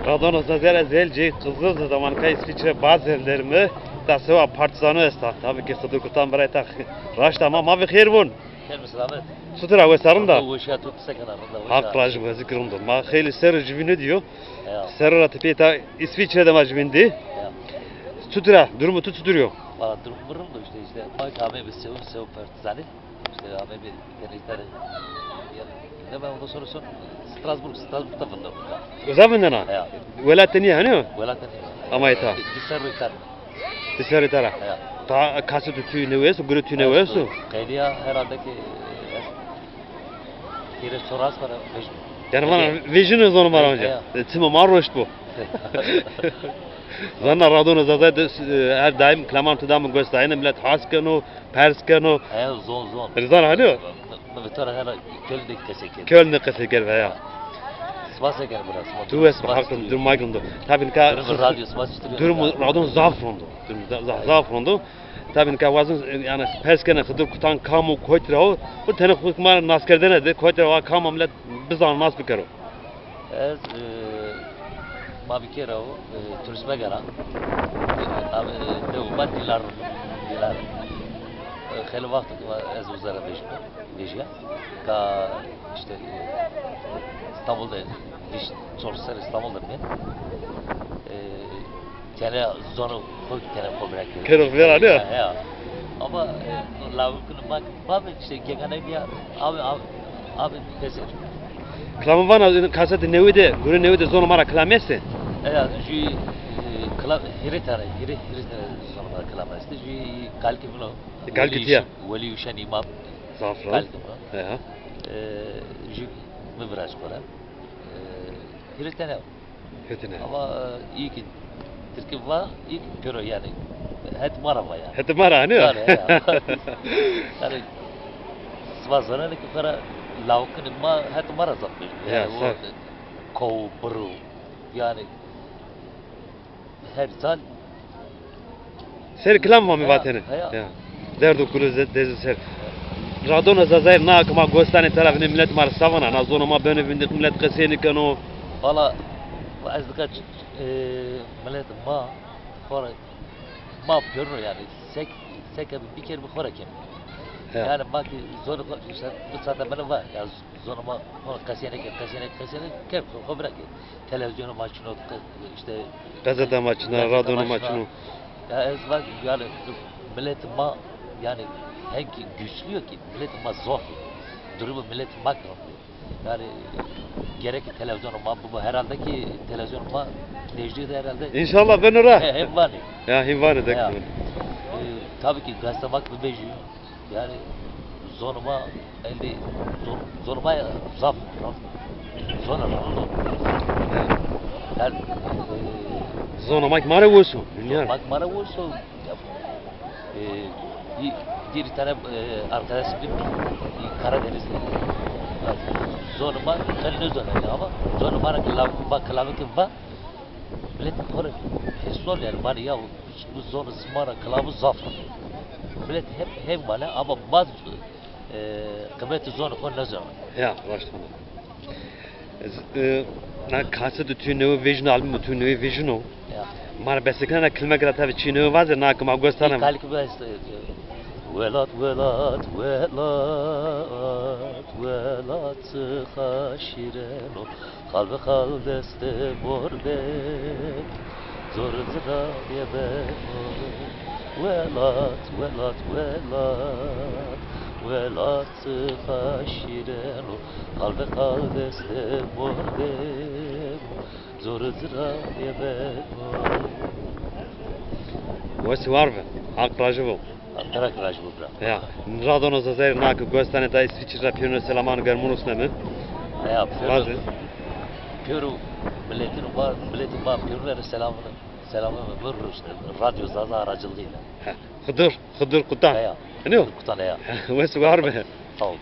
Radona Zazera Zelci, Kızıl Zaman İsviçre bazı evlerimi da seva partizanı estak. Tabii ki Kıdır Kutan Baraytak. Raşta ama mavi khair Gel selamet. Sutra ve sarında. Bu işe tut sekanarında. Hak rajı ve zikrumdu. Ma khayli ser jivini diyor. Ya. Serra tipeta İsviçre'de majvindi. Ya. Sutra durumu tutuyor. Valla durum da işte. Bak abi biz sev partizanı. İşte abi bir tane ne ben ondan sonra Strasbourg'da fındık. Uzamından ha. Ya. Velateni hani? Velaten. Ama eta. Disarritar. Dışarı tara. Ya. Ta kası tutuyor ne vesu, gürü tüne vesu. Kaydiya herhalde ki bir soras var. Yani bana vision'ı zonu var önce. Timo marroşt bu. Zanna Radona Zazay her daim Klamantı'dan göstereyim millet Haskano, Perskano. Ya zon. Rizan hani? Bir tane her Köln'deki teşekkür. Köln'de kısa gel veya. Svasa gel burası. Tu es hakkım durmaygındı. Tabii ki Radyo svasa çıtırıyor. durumu Radon zafrondu. Zafrondu. Tabii ki vazın yani Perskene Kıdır Kutan kamu koytrao. Bu tane hukmar naskerden edi. Koytrao kamu millet biz anlas bir kere. Ez ma bir kere o turizme gara. Abi devlet dilar. Xeyli vakit ez uzara beşe. Ka işte İstanbul'da sorsar İstanbul'da ben. Tene zonu koy tene kobrak. Kero ver hani? Ya. Ama lavukun bak işte gegane bir abi pes. Klamı bana kaseti nevide, gürü nevide zonu mara klamesi. Ya ju klam hiritare sonra klamesi ju kalki bunu. Kalkitiya. Veli uşan imam. Zafron. Kalki bunu. Ya. Ju mıbraş koran. Hiritare. Kötüne. Ama iyi ki Türkiye var, iyi ki görüyor yani. Het marava ya. Hadi mara hani? Yani svazana ne kadar lavukun ma het mara zapmış. Ya, sar. Kov buru yani her zal Ser klam var mı vatene? Ya. Ya. Derdo kulu deze ser. Radona Zazayr na kama gostane tarafını millet mar savana na zona ma beni bindik millet kaseni kano. valla azdıkaç millet ma sonra ma görür yani sek bir kere bir kora kim. Ya. Yani bak zor işte bu saatte bana var ya zoruma kasiyene ker bırak televizyonu maçını işte Gazete maçına, Radona maçını. ya ez bak yani millet ma yani hangi güçlüyor ki millet ma zor durumu millet bak yani gerek televizyonu ma bu herhalde ki televizyonu ma Necdi de herhalde İnşallah ben ora. hep var Ya hivane de. ya. Tabii ki gazete bak bir beji yani zoruma elde zoruma zaf zor her Zona mak mara vusu. Dünya. bak bana vursa bir tane arkadaşım Karadenizli zoruma kendine zorunda ama zoruma kılavı kim var millet kore fesol yani bana ya bu zonu smara kılavı zaf millet hep bana ama bazı kıymeti zonu konu ne zaman Ya başladı. Na kasa de tüne vision albüm tüne vision o. ya Mara besekana kelime grata ve çine vazı na kama gösterem. kalki bu velat haşireno kalbe kal deste borde zor zira yebe velat haşireno kalbe kal deste borde zor zira yebe Vası var mı? Akrajı bu. Karakteraj bu bra. Ya. Radona Zazayr na gösterne da İsviçre piyano selamanı germunus ne mi? Ya Bazı. Piyoro milletin var Piyoruların selamını vurur işte radyo zaza aracılığıyla. Hıdır kutan. Ya. Ne o? Kutana ya. Vası var mı? Sağ ol.